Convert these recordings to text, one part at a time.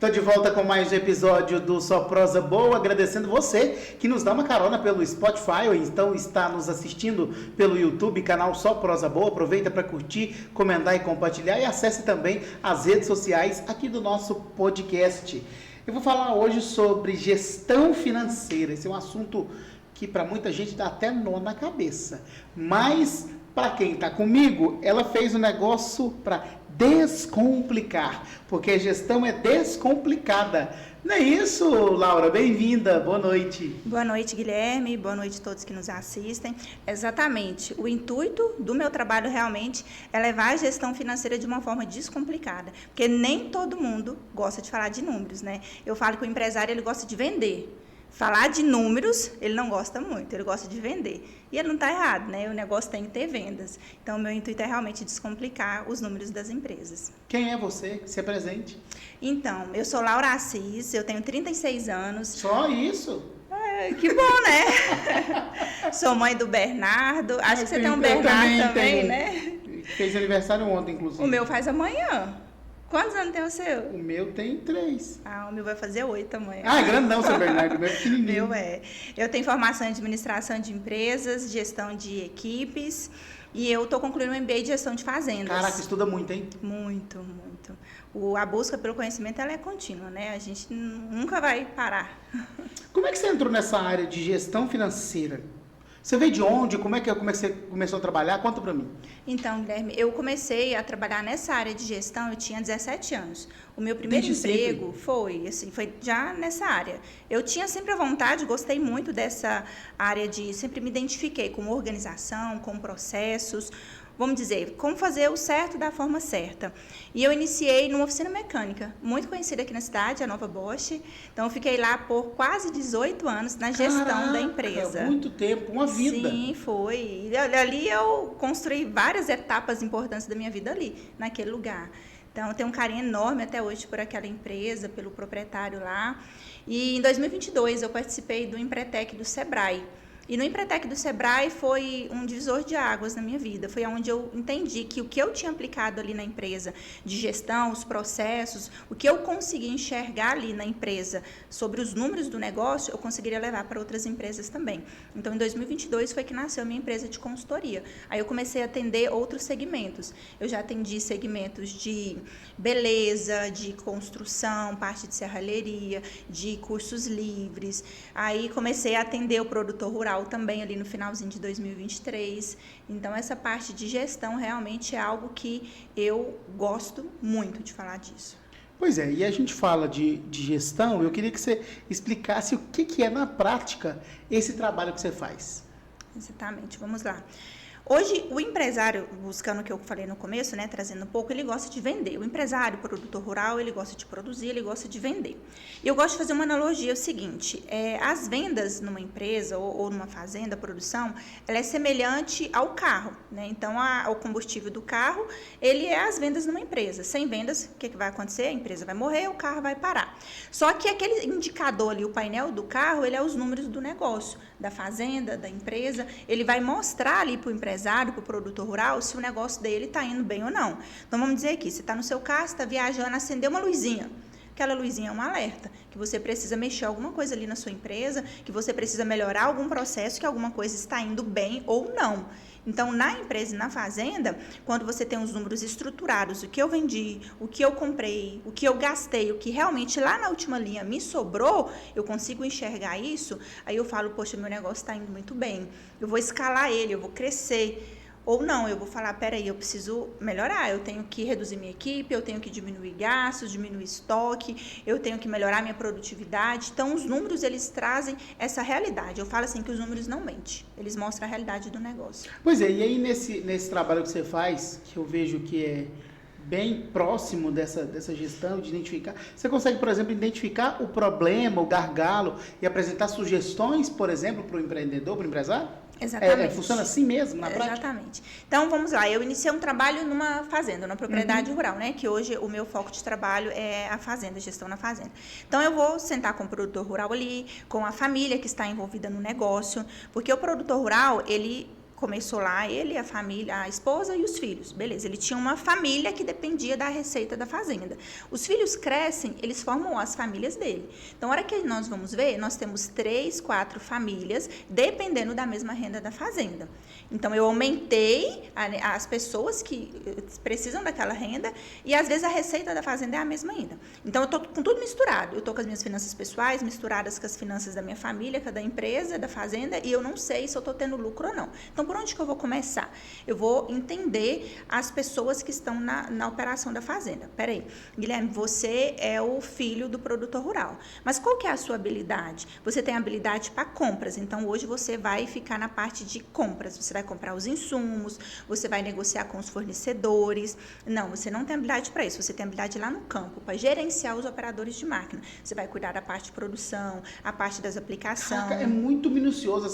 Tô de volta com mais um episódio do Só Prosa Boa, agradecendo você que nos dá uma carona pelo Spotify ou então está nos assistindo pelo YouTube, canal Só Prosa Boa. Aproveita para curtir, comentar e compartilhar e acesse também as redes sociais aqui do nosso podcast. Eu vou falar hoje sobre gestão financeira. Esse é um assunto que para muita gente dá até nó na cabeça, mas para quem está comigo, ela fez um negócio para descomplicar, porque a gestão é descomplicada. Não é isso, Laura? Bem-vinda, boa noite. Boa noite, Guilherme, boa noite a todos que nos assistem. Exatamente, o intuito do meu trabalho realmente é levar a gestão financeira de uma forma descomplicada, porque nem todo mundo gosta de falar de números, né? Eu falo que o empresário ele gosta de vender. Falar de números, ele não gosta muito, ele gosta de vender. E ele não está errado, né? O negócio tem que ter vendas. Então, o meu intuito é realmente descomplicar os números das empresas. Quem é você? Se apresente. Então, eu sou Laura Assis, eu tenho 36 anos. Só isso? Que bom, né? Sou mãe do Bernardo. Acho que você tem um Bernardo também, né? Fez aniversário ontem, inclusive. O meu faz amanhã. Quantos anos tem o seu? O meu tem 3. Ah, o meu vai fazer 8 amanhã. Ah, é grandão, seu Bernardo. O meu é pequenininho. Meu é. Eu tenho formação em administração de empresas, gestão de equipes e eu estou concluindo um MBA de gestão de fazendas. Caraca, estuda muito, hein? Muito, muito. A busca pelo conhecimento ela é contínua, né? A gente nunca vai parar. Como é que você entrou nessa área de gestão financeira? Você veio de onde? Como é que você começou a trabalhar? Conta pra mim. Então, Guilherme, eu comecei a trabalhar nessa área de gestão, eu tinha 17 anos. O meu primeiro emprego foi já nessa área. Eu tinha sempre a vontade, gostei muito dessa área sempre me identifiquei com organização, com processos, vamos dizer, como fazer o certo da forma certa. E eu iniciei numa oficina mecânica, muito conhecida aqui na cidade, a Nova Bosch. Então, eu fiquei lá por quase 18 anos na gestão da empresa. Muito tempo, uma vida. Sim, foi. E ali eu construí várias etapas importantes da minha vida ali, naquele lugar. Então, eu tenho um carinho enorme até hoje por aquela empresa, pelo proprietário lá. E em 2022, eu participei do Empretec do Sebrae. E no Empretec do Sebrae foi um divisor de águas na minha vida. Foi onde eu entendi que o que eu tinha aplicado ali na empresa de gestão, os processos, o que eu consegui enxergar ali na empresa sobre os números do negócio, eu conseguiria levar para outras empresas também. Então, em 2022 foi que nasceu a minha empresa de consultoria. Aí eu comecei a atender outros segmentos. Eu já atendi segmentos de beleza, de construção, parte de serralheria, de cursos livres. Aí comecei a atender o produtor rural também ali no finalzinho de 2023. Então, essa parte de gestão realmente é algo que eu gosto muito de falar disso. Pois é, e a gente fala de gestão, eu queria que você explicasse o que é na prática esse trabalho que você faz. Exatamente, vamos lá. Hoje, o empresário, buscando o que eu falei no começo, né, trazendo um pouco, ele gosta de vender. O empresário, o produtor rural, ele gosta de produzir, ele gosta de vender. E eu gosto de fazer uma analogia, é o seguinte, as vendas numa empresa ou numa fazenda, a produção, ela é semelhante ao carro, né? Então, o combustível do carro, ele é as vendas numa empresa. Sem vendas, o que vai acontecer? A empresa vai morrer, o carro vai parar. Só que aquele indicador ali, o painel do carro, ele é os números do negócio, da fazenda, da empresa, ele vai mostrar ali para o empresário, para o produtor rural, se o negócio dele está indo bem ou não. Então, vamos dizer aqui, você está no seu carro, você está viajando, acendeu uma luzinha. Aquela luzinha é um alerta, que você precisa mexer alguma coisa ali na sua empresa, que você precisa melhorar algum processo, que alguma coisa está indo bem ou não. Então, na empresa e na fazenda, quando você tem os números estruturados, o que eu vendi, o que eu comprei, o que eu gastei, o que realmente lá na última linha me sobrou, eu consigo enxergar isso, aí eu falo, poxa, meu negócio está indo muito bem, eu vou escalar ele, eu vou crescer. Ou não, eu vou falar, peraí, eu preciso melhorar, eu tenho que reduzir minha equipe, eu tenho que diminuir gastos, diminuir estoque, eu tenho que melhorar minha produtividade. Então, os números, eles trazem essa realidade. Eu falo assim que os números não mentem, eles mostram a realidade do negócio. Pois é, e aí nesse trabalho que você faz, que eu vejo que é bem próximo dessa gestão, de identificar, você consegue, por exemplo, identificar o problema, o gargalo e apresentar sugestões, por exemplo, para o empreendedor, para o empresário? Exatamente. Funciona assim mesmo, na prática? Exatamente. Então, vamos lá. Eu iniciei um trabalho numa fazenda, numa propriedade rural, né? Que hoje o meu foco de trabalho é a fazenda, gestão na fazenda. Então, eu vou sentar com o produtor rural ali, com a família que está envolvida no negócio, porque o produtor rural, ele começou lá, ele, a família, a esposa e os filhos. Beleza, ele tinha uma família que dependia da receita da fazenda. Os filhos crescem, eles formam as famílias dele. Então, a hora que nós vamos ver, nós temos 3, 4 famílias, dependendo da mesma renda da fazenda. Então, eu aumentei as pessoas que precisam daquela renda e, às vezes, a receita da fazenda é a mesma ainda. Então, eu estou com tudo misturado. Eu estou com as minhas finanças pessoais misturadas com as finanças da minha família, com a da empresa, da fazenda, e eu não sei se eu estou tendo lucro ou não. Então, por onde que eu vou começar? Eu vou entender as pessoas que estão na operação da fazenda. Peraí, Guilherme, você é o filho do produtor rural. Mas qual que é a sua habilidade? Você tem habilidade para compras. Então, hoje você vai ficar na parte de compras. Você vai comprar os insumos, você vai negociar com os fornecedores. Não, você não tem habilidade para isso. Você tem habilidade lá no campo, para gerenciar os operadores de máquina. Você vai cuidar da parte de produção, a parte das aplicações. Caraca, é muito minucioso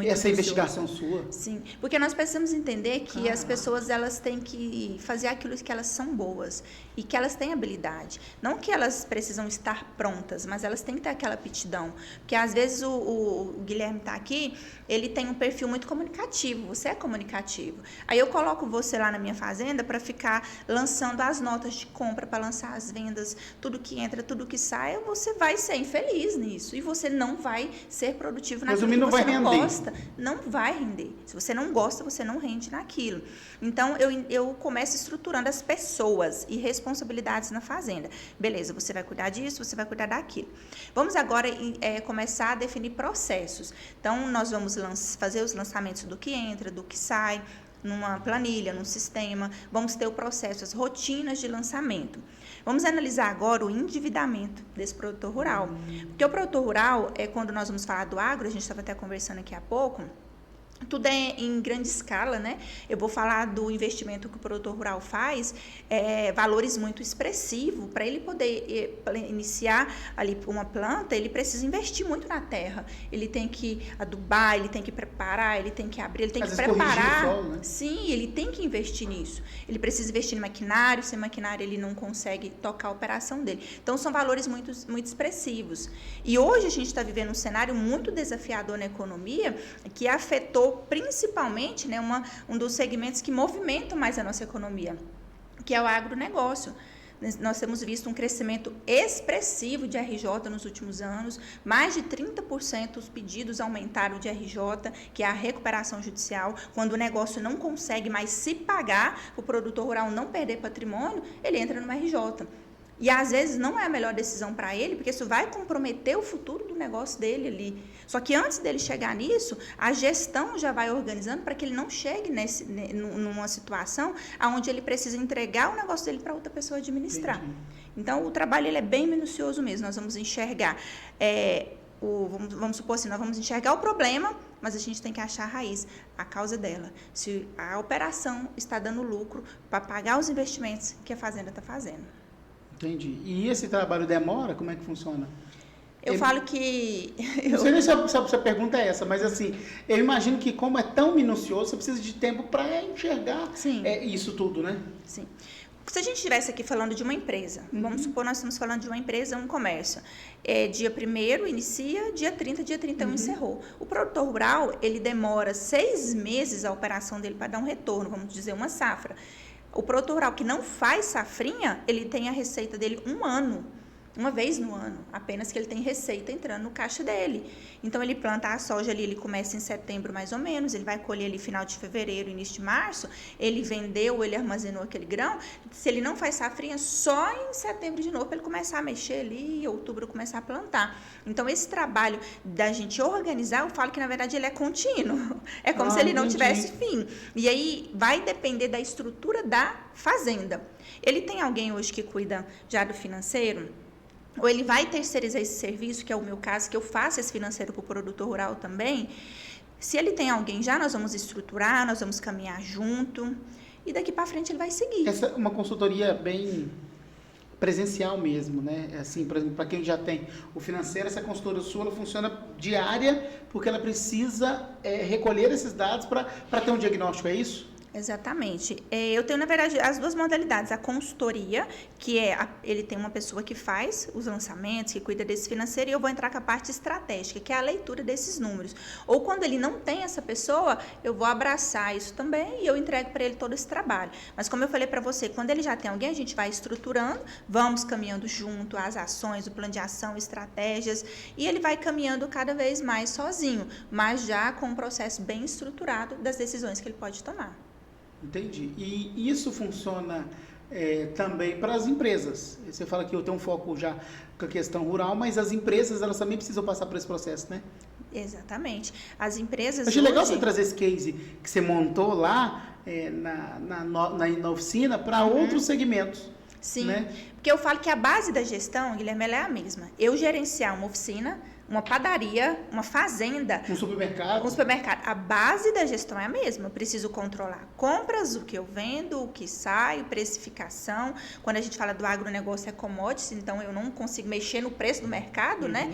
essa investigação sua. Sim, porque nós precisamos entender que as pessoas, elas têm que fazer aquilo que elas são boas e que elas têm habilidade. Não que elas precisam estar prontas, mas elas têm que ter aquela aptidão. Porque às vezes o Guilherme está aqui, ele tem um perfil muito comunicativo, você é comunicativo. Aí eu coloco você lá na minha fazenda para ficar lançando as notas de compra, para lançar as vendas, tudo que entra, tudo que sai, você vai ser infeliz nisso. E você não vai ser produtivo naquilo que você não gosta. Não vai render. Se você não gosta, você não rende naquilo. Então, eu começo estruturando as pessoas e responsabilidades na fazenda. Beleza, você vai cuidar disso, você vai cuidar daquilo. Vamos agora começar a definir processos. Então, nós vamos fazer os lançamentos do que entra, do que sai, numa planilha, num sistema. Vamos ter o processo, as rotinas de lançamento. Vamos analisar agora o endividamento desse produtor rural. Porque o produtor rural, quando nós vamos falar do agro, a gente estava até conversando aqui há pouco, tudo é em grande escala, né? Eu vou falar do investimento que o produtor rural faz, valores muito expressivos. Para ele poder iniciar ali uma planta, ele precisa investir muito na terra. Ele tem que adubar, ele tem que preparar, ele tem que abrir, ele tem que preparar. Solo, né? Sim, ele tem que investir nisso. Ele precisa investir em maquinário, sem maquinário ele não consegue tocar a operação dele. Então, são valores muito, muito expressivos. E hoje a gente está vivendo um cenário muito desafiador na economia, que afetou principalmente, né, um dos segmentos que movimentam mais a nossa economia, que é o agronegócio. Nós temos visto um crescimento expressivo de RJ nos últimos anos, mais de 30% os pedidos aumentaram de RJ, que é a recuperação judicial. Quando o negócio não consegue mais se pagar, o produtor rural não perder patrimônio, ele entra numa RJ. E às vezes não é a melhor decisão para ele, porque isso vai comprometer o futuro do negócio dele ali. Só que antes dele chegar nisso, a gestão já vai organizando para que ele não chegue numa situação onde ele precisa entregar o negócio dele para outra pessoa administrar. Entendi. Então, o trabalho ele é bem minucioso mesmo. Nós vamos enxergar, vamos supor assim, nós vamos enxergar o problema, mas a gente tem que achar a raiz, a causa dela. Se a operação está dando lucro para pagar os investimentos que a fazenda está fazendo. Entendi. E esse trabalho demora? Como é que funciona? Eu falo que... Não sei nem se a pergunta é essa, mas assim, eu imagino que como é tão minucioso, você precisa de tempo para enxergar isso tudo, né? Sim. Se a gente estivesse aqui falando de uma empresa, vamos supor nós estamos falando de uma empresa, um comércio, dia 1º inicia, dia 30, dia 31 encerrou. O produtor rural, ele demora 6 meses a operação dele para dar um retorno, vamos dizer, uma safra. O produtor rural que não faz safrinha, ele tem a receita dele um ano. Uma vez no ano, apenas que ele tem receita entrando no caixa dele. Então, ele planta a soja ali, ele começa em setembro mais ou menos, ele vai colher ali final de fevereiro, início de março, ele vendeu, ele armazenou aquele grão. Se ele não faz safrinha, só em setembro de novo, para ele começar a mexer ali, em outubro começar a plantar. Então, esse trabalho da gente organizar, eu falo que, na verdade, ele é contínuo. É como se ele não tivesse fim. E aí, vai depender da estrutura da fazenda. Ele tem alguém hoje que cuida já do financeiro? Ou ele vai terceirizar esse serviço, que é o meu caso, que eu faço esse financeiro para o produtor rural também. Se ele tem alguém já, nós vamos estruturar, nós vamos caminhar junto, e daqui para frente ele vai seguir. Essa é uma consultoria bem presencial mesmo, né? Assim, por exemplo, para quem já tem o financeiro, essa consultoria sua ela funciona diária, porque ela precisa recolher esses dados para ter um diagnóstico, é isso? Exatamente. Eu tenho, na verdade, as duas modalidades. A consultoria, que ele tem uma pessoa que faz os lançamentos, que cuida desse financeiro, e eu vou entrar com a parte estratégica, que é a leitura desses números. Ou quando ele não tem essa pessoa, eu vou abraçar isso também e eu entrego para ele todo esse trabalho. Mas como eu falei para você, quando ele já tem alguém, a gente vai estruturando, vamos caminhando junto, as ações, o plano de ação, estratégias, e ele vai caminhando cada vez mais sozinho, mas já com um processo bem estruturado das decisões que ele pode tomar. Entendi. E isso funciona também para as empresas. Você fala que eu tenho um foco já com a questão rural, mas as empresas, elas também precisam passar por esse processo, né? Exatamente. As empresas Achei legal você trazer esse case que você montou lá na oficina para outros segmentos. Sim, né? Porque eu falo que a base da gestão, Guilherme, ela é a mesma. Eu gerenciar uma oficina, uma padaria, uma fazenda, um supermercado. A base da gestão é a mesma. Eu preciso controlar compras, o que eu vendo, o que sai, precificação. Quando a gente fala do agronegócio é commodities, então eu não consigo mexer no preço do mercado, né?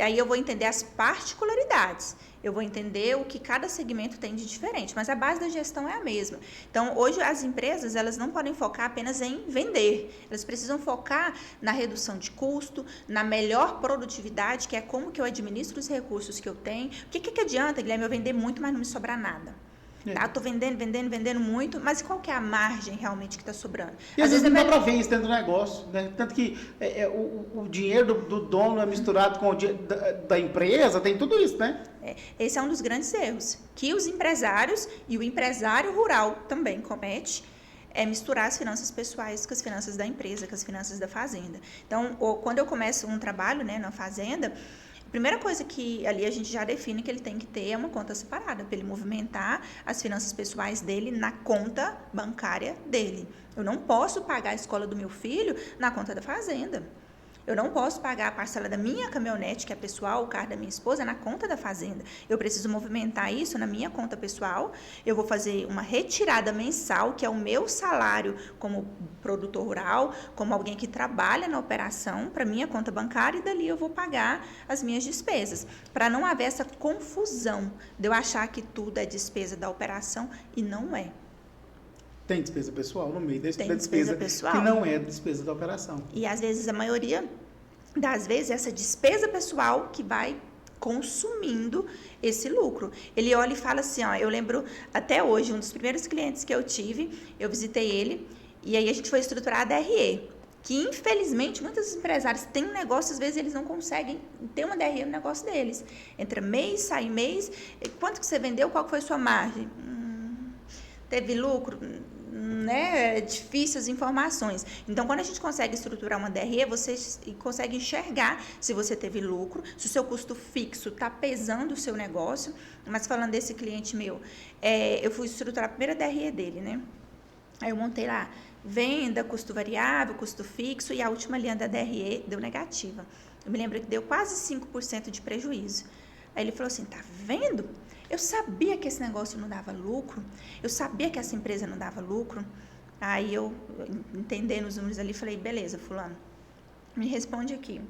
Aí eu vou entender as particularidades. Eu vou entender o que cada segmento tem de diferente, mas a base da gestão é a mesma. Então, hoje as empresas, elas não podem focar apenas em vender. Elas precisam focar na redução de custo, na melhor produtividade, que é como que eu administro os recursos que eu tenho. O que adianta, Guilherme, eu vender muito, mas não me sobrar nada? Tá? Eu tô vendendo muito, mas qual que é a margem realmente que está sobrando? E às vezes não dá para ver isso dentro do negócio, né? Tanto que o dinheiro do dono é misturado com o dinheiro da empresa, tem tudo isso, né? Esse é um dos grandes erros, que os empresários e o empresário rural também comete, é misturar as finanças pessoais com as finanças da empresa, com as finanças da fazenda. Então, quando eu começo um trabalho, né, na fazenda, a primeira coisa que ali a gente já define que ele tem que ter é uma conta separada, para ele movimentar as finanças pessoais dele na conta bancária dele. Eu não posso pagar a escola do meu filho na conta da fazenda. Eu não posso pagar a parcela da minha caminhonete, que é pessoal, o carro da minha esposa, na conta da fazenda. Eu preciso movimentar isso na minha conta pessoal. Eu vou fazer uma retirada mensal, que é o meu salário como produtor rural, como alguém que trabalha na operação, para minha conta bancária, e dali eu vou pagar as minhas despesas. Para não haver essa confusão de eu achar que tudo é despesa da operação e não é. Tem despesa pessoal no meio da despesa pessoal, que não é despesa da operação. E às vezes, a maioria das vezes, essa despesa pessoal que vai consumindo esse lucro. Ele olha e fala assim, ó, eu lembro até hoje, um dos primeiros clientes que eu tive, eu visitei ele, e aí a gente foi estruturar a DRE, que infelizmente muitos empresários têm um negócio, às vezes eles não conseguem ter uma DRE no negócio deles. Entra mês, sai mês, quanto que você vendeu, qual foi a sua margem? Teve lucro? Né? É difícil as informações. Então, quando a gente consegue estruturar uma DRE, você consegue enxergar se você teve lucro, se o seu custo fixo está pesando o seu negócio. Mas falando desse cliente meu, eu fui estruturar a primeira DRE dele, né? Aí eu montei lá, venda, custo variável, custo fixo, e a última linha da DRE deu negativa. Eu me lembro que deu quase 5% de prejuízo. Aí ele falou assim, tá vendo? Eu sabia que esse negócio não dava lucro, eu sabia que essa empresa não dava lucro. Aí eu, entendendo os números ali, falei, beleza, fulano, me responde aqui,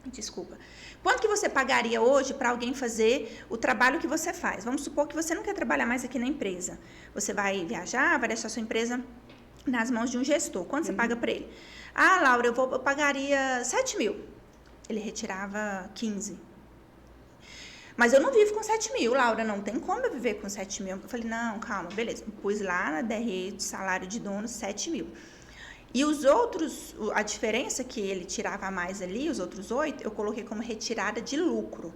desculpa. Quanto que você pagaria hoje para alguém fazer o trabalho que você faz? Vamos supor que você não quer trabalhar mais aqui na empresa. Você vai viajar, vai deixar sua empresa nas mãos de um gestor. Quanto você paga para ele? Ah, Laura, eu pagaria 7 mil. Ele retirava 15. Mas eu não vivo com 7 mil, Laura, não tem como eu viver com 7 mil. Eu falei, não, calma, beleza. Pus lá na DRE de salário de dono 7 mil. E os outros, a diferença que ele tirava a mais ali, os outros 8, eu coloquei como retirada de lucro.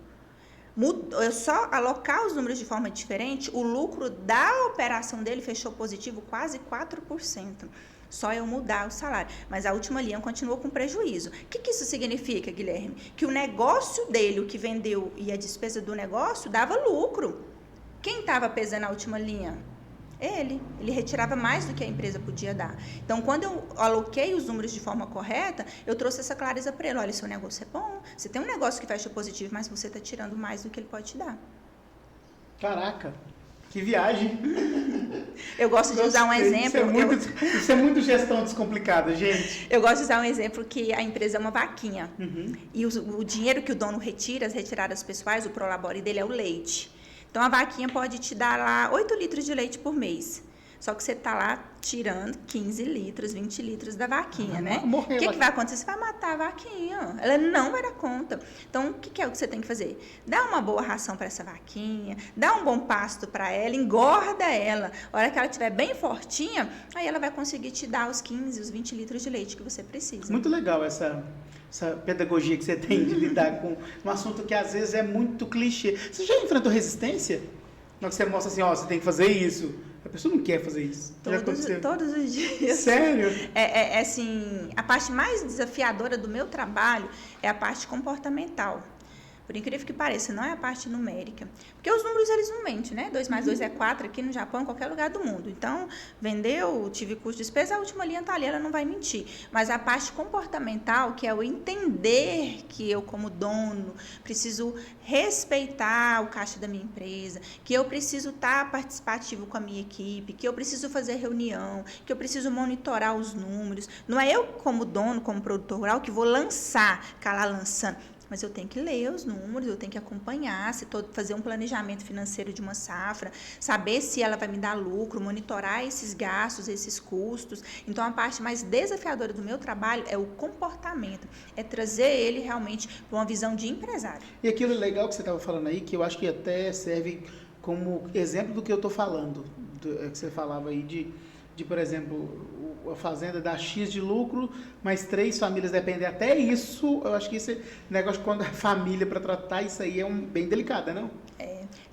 Eu só alocar os números de forma diferente, o lucro da operação dele fechou positivo quase 4%. Só eu mudar o salário. Mas a última linha continuou com prejuízo. O que isso significa, Guilherme? Que o negócio dele, o que vendeu e a despesa do negócio, dava lucro. Quem estava pesando a última linha? Ele retirava mais do que a empresa podia dar. Então, quando eu aloquei os números de forma correta, eu trouxe essa clareza para ele. Olha, seu negócio é bom, você tem um negócio que fecha positivo, mas você está tirando mais do que ele pode te dar. Caraca, que viagem. Eu gosto de usar um exemplo. Isso é muito gestão descomplicada, gente. Eu gosto de usar um exemplo que a empresa é uma vaquinha. E o dinheiro que o dono retira, as retiradas pessoais, o prolabore dele é o leite. Então, a vaquinha pode te dar lá 8 litros de leite por mês. Só que você tá lá tirando 15 litros, 20 litros da vaquinha, né? Morreu. O que vai acontecer? Você vai matar a vaquinha. Ela não vai dar conta. Então, o que é o que você tem que fazer? Dá uma boa ração para essa vaquinha, dá um bom pasto para ela, engorda ela. A hora que ela estiver bem fortinha, aí ela vai conseguir te dar os 15, os 20 litros de leite que você precisa. Muito legal essa pedagogia que você tem de lidar com um assunto que às vezes é muito clichê. Você já enfrentou resistência? Na hora que você mostra assim, ó, você tem que fazer isso. A pessoa não quer fazer isso. Todos os dias. Sério? Assim, a parte mais desafiadora do meu trabalho é a parte comportamental. Por incrível que pareça, não é a parte numérica. Porque os números, eles não mentem, né? 2 mais 2 é 4 aqui no Japão, em qualquer lugar do mundo. Então, vendeu, tive custo de despesa, a última linha tá ali, ela não vai mentir. Mas a parte comportamental, que é o entender que eu, como dono, preciso respeitar o caixa da minha empresa, que eu preciso estar participativo com a minha equipe, que eu preciso fazer reunião, que eu preciso monitorar os números. Não é eu, como dono, como produtor rural, que vou ficar lá lançando. Mas eu tenho que ler os números, eu tenho que acompanhar, fazer um planejamento financeiro de uma safra, saber se ela vai me dar lucro, monitorar esses gastos, esses custos. Então, a parte mais desafiadora do meu trabalho é o comportamento, é trazer ele realmente para uma visão de empresário. E aquilo legal que você estava falando aí, que eu acho que até serve como exemplo do que eu estou falando, que você falava aí de, por exemplo, a fazenda dá X de lucro, mas 3 famílias dependem até isso. Eu acho que esse negócio quando a família para tratar isso aí é bem delicado, não?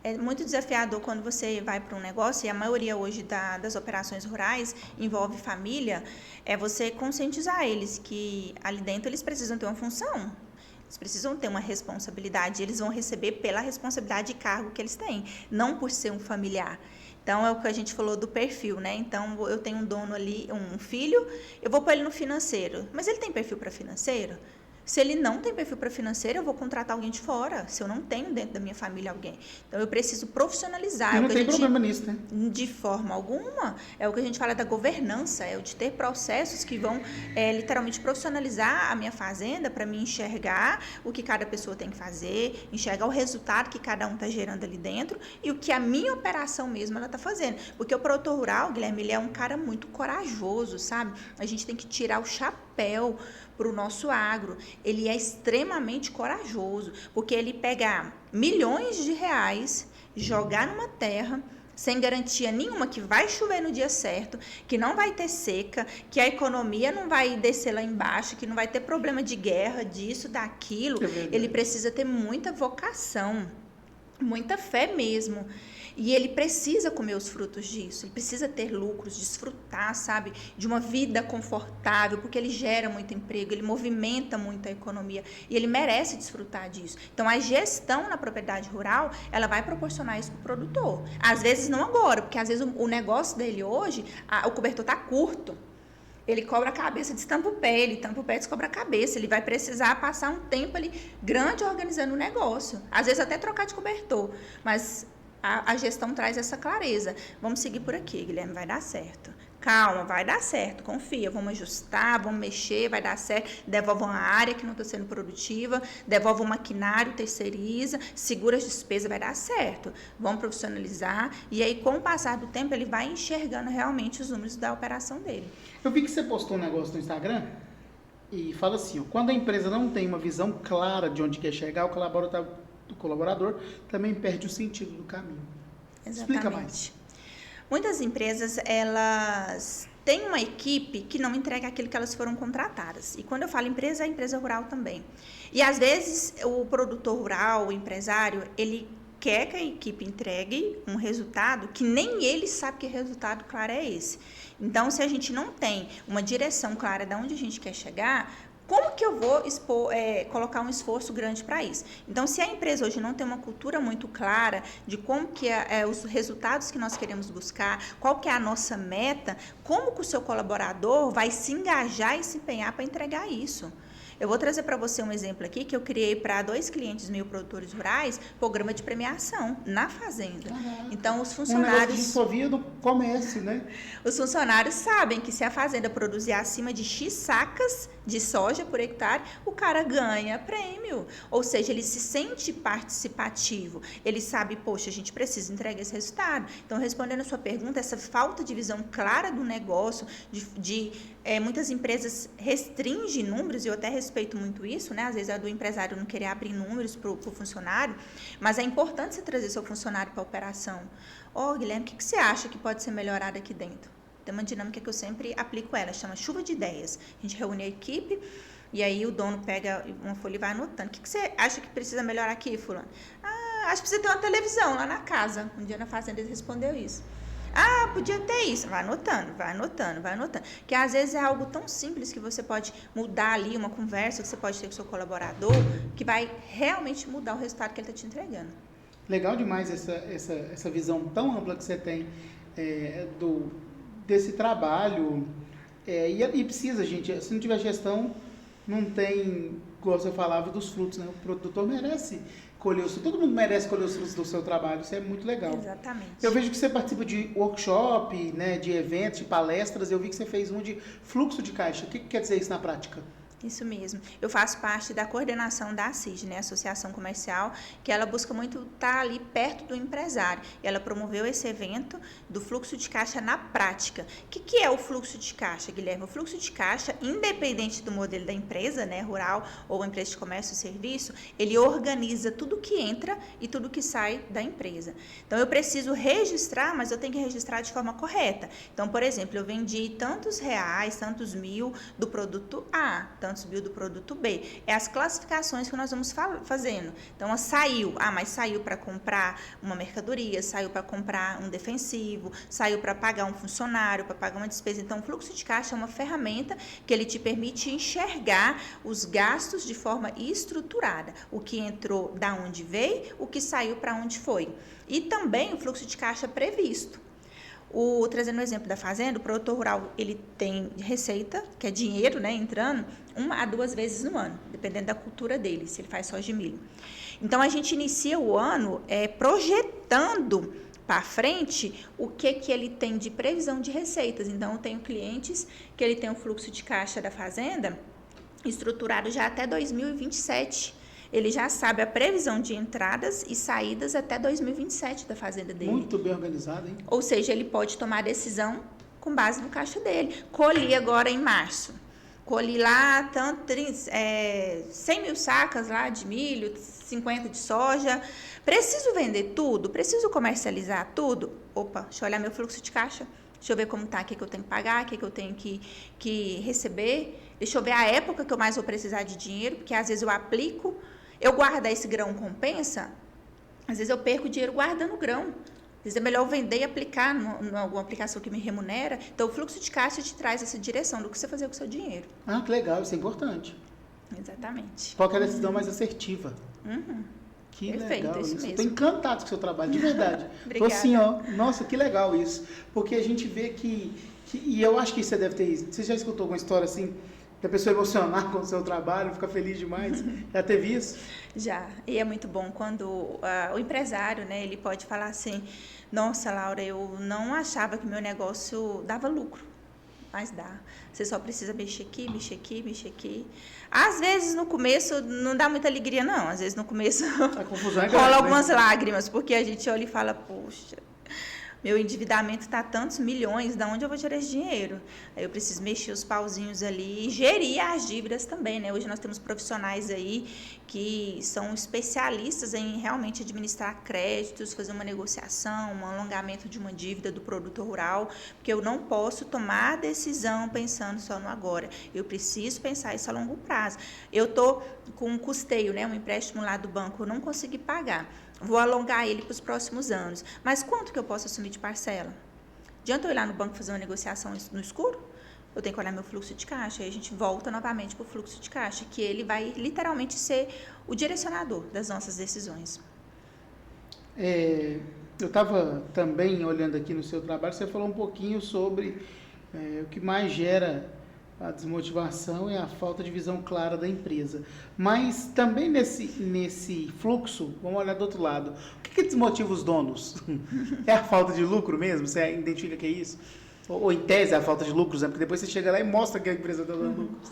É muito desafiador quando você vai para um negócio, e a maioria hoje das operações rurais envolve família, é você conscientizar eles que ali dentro eles precisam ter uma função. Eles precisam ter uma responsabilidade, eles vão receber pela responsabilidade de cargo que eles têm, não por ser um familiar. Então, é o que a gente falou do perfil, né? Então, eu tenho um dono ali, um filho, eu vou pôr ele no financeiro. Mas ele tem perfil para financeiro? Se ele não tem perfil para financeiro, eu vou contratar alguém de fora. Se eu não tenho dentro da minha família alguém. Então, eu preciso profissionalizar. E não tem problema nisso, né? De forma alguma. É o que a gente fala da governança. É o de ter processos que vão literalmente profissionalizar a minha fazenda para me enxergar o que cada pessoa tem que fazer, enxergar o resultado que cada um está gerando ali dentro e o que a minha operação mesmo ela está fazendo. Porque o produtor rural, Guilherme, ele é um cara muito corajoso, sabe? A gente tem que tirar o chapéu para o nosso agro. Ele é extremamente corajoso, porque ele pega milhões de reais, jogar numa terra sem garantia nenhuma que vai chover no dia certo, que não vai ter seca, que a economia não vai descer lá embaixo, que não vai ter problema de guerra, disso, daquilo. Ele precisa ter muita vocação, muita fé mesmo. E ele precisa comer os frutos disso, ele precisa ter lucros, desfrutar, sabe, de uma vida confortável, porque ele gera muito emprego, ele movimenta muito a economia e ele merece desfrutar disso. Então, a gestão na propriedade rural, ela vai proporcionar isso para o produtor. Às vezes não agora, porque às vezes o negócio dele hoje, o cobertor está curto. Ele cobra a cabeça, destampa o pé, ele tampa o pé, descobra a cabeça. Ele vai precisar passar um tempo ali grande organizando o negócio. Às vezes até trocar de cobertor, mas a gestão traz essa clareza. Vamos seguir por aqui, Guilherme, vai dar certo. Calma, vai dar certo, confia. Vamos ajustar, vamos mexer, vai dar certo. Devolve uma área que não está sendo produtiva, devolve um maquinário, terceiriza, segura as despesas, vai dar certo. Vamos profissionalizar e aí, com o passar do tempo, ele vai enxergando realmente os números da operação dele. Eu vi que você postou um negócio no Instagram e fala assim, ó, quando a empresa não tem uma visão clara de onde quer chegar, o colaborador também perde o sentido do caminho. Exatamente. Explica mais. Muitas empresas, elas têm uma equipe que não entrega aquilo que elas foram contratadas. E quando eu falo empresa, é empresa rural também. E às vezes o produtor rural, o empresário, ele quer que a equipe entregue um resultado que nem ele sabe que resultado claro é esse. Então, se a gente não tem uma direção clara de onde a gente quer chegar, como que eu vou colocar um esforço grande para isso? Então, se a empresa hoje não tem uma cultura muito clara de como que os resultados que nós queremos buscar, qual que é a nossa meta, como que o seu colaborador vai se engajar e se empenhar para entregar isso? Eu vou trazer para você um exemplo aqui que eu criei para 2 clientes meus produtores rurais, programa de premiação na fazenda. Caraca. Então, os Um negócio que a funcionários... gente só via no comércio, né? Os funcionários sabem que se a fazenda produzir acima de X sacas de soja por hectare, o cara ganha prêmio. Ou seja, ele se sente participativo. Ele sabe, poxa, a gente precisa entregar esse resultado. Então, respondendo a sua pergunta, essa falta de visão clara do negócio, muitas empresas restringem números, e eu até respeito muito isso, né? Às vezes é do empresário não querer abrir números para o funcionário, mas é importante você trazer seu funcionário para a operação. Guilherme, o que você acha que pode ser melhorado aqui dentro? Tem uma dinâmica que eu sempre aplico ela, chama chuva de ideias. A gente reúne a equipe e aí o dono pega uma folha e vai anotando. O que você acha que precisa melhorar aqui, fulano? Acho que precisa ter uma televisão lá na casa. Um dia na fazenda ele respondeu isso. Podia ter isso. Vai anotando, vai anotando, vai anotando. Que às vezes é algo tão simples que você pode mudar ali, uma conversa que você pode ter com o seu colaborador, que vai realmente mudar o resultado que ele está te entregando. Legal demais essa visão tão ampla que você tem desse trabalho. E precisa, gente, se não tiver gestão, não tem, como você falava, dos frutos, né? O produtor merece colher todo mundo merece colher os frutos do seu trabalho, isso é muito legal. Exatamente. Eu vejo que você participa de workshop, né, de eventos, de palestras, eu vi que você fez um de fluxo de caixa. O que quer dizer isso na prática? Isso mesmo. Eu faço parte da coordenação da ACID, né, Associação Comercial, que ela busca muito estar ali perto do empresário. E ela promoveu esse evento do fluxo de caixa na prática. O que é o fluxo de caixa, Guilherme? O fluxo de caixa, independente do modelo da empresa, né, rural ou empresa de comércio e serviço, ele organiza tudo que entra e tudo que sai da empresa. Então, eu preciso registrar, mas eu tenho que registrar de forma correta. Então, por exemplo, eu vendi tantos reais, tantos mil do produto A, tantos mil do produto B. É as classificações que nós vamos fazendo. Então, mas saiu para comprar uma mercadoria, saiu para comprar um defensivo, saiu para pagar um funcionário, para pagar uma despesa. Então, o fluxo de caixa é uma ferramenta que ele te permite enxergar os gastos de forma estruturada. O que entrou da onde veio, o que saiu para onde foi. E também o fluxo de caixa previsto. Trazendo o exemplo da fazenda, o produtor rural ele tem receita, que é dinheiro, né, entrando 1 a 2 vezes no ano, dependendo da cultura dele, se ele faz soja de milho. Então, a gente inicia o ano projetando para frente o que ele tem de previsão de receitas. Então, eu tenho clientes que ele tem o fluxo de caixa da fazenda estruturado já até 2027. Ele já sabe a previsão de entradas e saídas até 2027 da fazenda dele. Muito bem organizado, hein? Ou seja, ele pode tomar decisão com base no caixa dele. Colhi agora em março. Colhi lá 100 mil sacas lá de milho, 50 de soja. Preciso vender tudo? Preciso comercializar tudo? Opa, deixa eu olhar meu fluxo de caixa. Deixa eu ver como tá, o que eu tenho que pagar, o que eu tenho que receber. Deixa eu ver a época que eu mais vou precisar de dinheiro, porque às vezes eu aplico. Eu guardar esse grão compensa? Às vezes eu perco dinheiro guardando grão. Às vezes é melhor eu vender e aplicar em alguma aplicação que me remunera. Então, o fluxo de caixa te traz essa direção do que você fazer com o seu dinheiro. Que legal, isso é importante. Exatamente. Qual que é a decisão mais assertiva? Que Perfeito, legal isso isso. mesmo. Estou encantado com o seu trabalho, de verdade. Estou assim, nossa, que legal isso. Porque a gente vê e eu acho que você deve ter isso. Você já escutou alguma história assim, que a pessoa emocionar com o seu trabalho, fica feliz demais? Já teve isso? Já. E é muito bom quando o empresário, né, ele pode falar assim, nossa, Laura, eu não achava que meu negócio dava lucro. Mas dá. Você só precisa mexer aqui, mexer aqui, mexer aqui. Às vezes, no começo, não dá muita alegria, não. Às vezes, no começo, A confusão é grande, rola algumas lágrimas, porque a gente olha e fala, poxa, meu endividamento está tantos milhões, de onde eu vou tirar esse dinheiro? Aí eu preciso mexer os pauzinhos ali e gerir as dívidas também, né? Hoje nós temos profissionais aí que são especialistas em realmente administrar créditos, fazer uma negociação, um alongamento de uma dívida do produtor rural, porque eu não posso tomar decisão pensando só no agora. Eu preciso pensar isso a longo prazo. Eu estou com um custeio, né? Um empréstimo lá do banco, eu não consegui pagar. Vou alongar ele para os próximos anos. Mas quanto que eu posso assumir de parcela? Adianta eu ir lá no banco fazer uma negociação no escuro? Eu tenho que olhar meu fluxo de caixa. Aí a gente volta novamente para o fluxo de caixa, que ele vai literalmente ser o direcionador das nossas decisões. Eu estava também olhando aqui no seu trabalho, você falou um pouquinho sobre o que mais gera A desmotivação é a falta de visão clara da empresa. Mas também nesse fluxo, vamos olhar do outro lado. O que desmotiva os donos? É a falta de lucro mesmo? Você identifica que é isso? Ou em tese é a falta de lucros, né? Porque depois você chega lá e mostra que a empresa está dando lucros.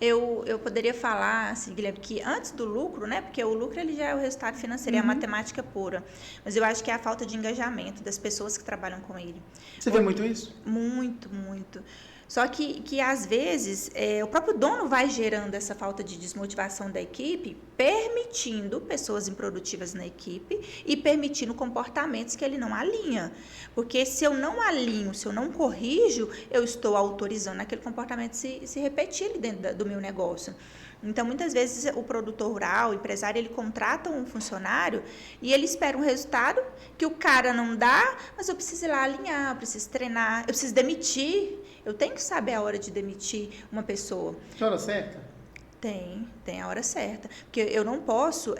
Eu poderia falar, assim, Guilherme, que antes do lucro, né? Porque o lucro ele já é o resultado financeiro, é a matemática pura. Mas eu acho que é a falta de engajamento das pessoas que trabalham com ele. Você vê muito isso? Muito, muito. Só que às vezes, o próprio dono vai gerando essa falta de desmotivação da equipe, permitindo pessoas improdutivas na equipe e permitindo comportamentos que ele não alinha. Porque se eu não alinho, se eu não corrijo, eu estou autorizando aquele comportamento se repetir ali dentro do meu negócio. Então, muitas vezes, o produtor rural, o empresário, ele contrata um funcionário e ele espera um resultado que o cara não dá, mas eu preciso ir lá alinhar, eu preciso treinar, eu preciso demitir. Eu tenho que saber a hora de demitir uma pessoa. Que hora certa? Tem a hora certa. Porque eu não posso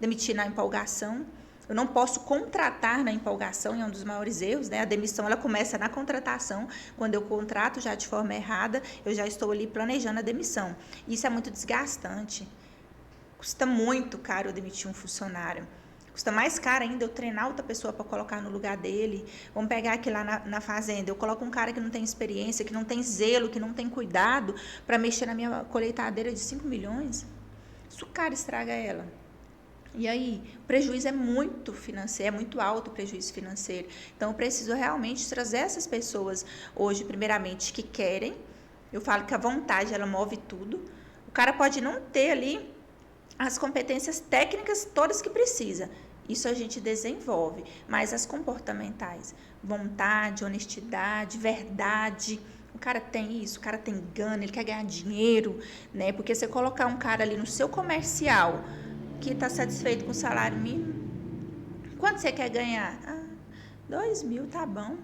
demitir na empolgação. Eu não posso contratar na empolgação, é um dos maiores erros, né? A demissão, ela começa na contratação. Quando eu contrato já de forma errada, eu já estou ali planejando a demissão. Isso é muito desgastante. Custa muito caro eu demitir um funcionário. Custa mais caro ainda eu treinar outra pessoa para colocar no lugar dele. Vamos pegar aqui lá na fazenda. Eu coloco um cara que não tem experiência, que não tem zelo, que não tem cuidado para mexer na minha colheitadeira de 5 milhões. Isso o cara estraga ela. E aí, o prejuízo é muito financeiro, é muito alto o prejuízo financeiro. Então, eu preciso realmente trazer essas pessoas hoje, primeiramente, que querem. Eu falo que a vontade, ela move tudo. O cara pode não ter ali as competências técnicas todas que precisa. Isso a gente desenvolve. Mas as comportamentais, vontade, honestidade, verdade... O cara tem isso, o cara tem gana, ele quer ganhar dinheiro, né? Porque você colocar um cara ali no seu comercial... que está satisfeito com o salário mínimo. Quanto você quer ganhar? 2.000, tá bom.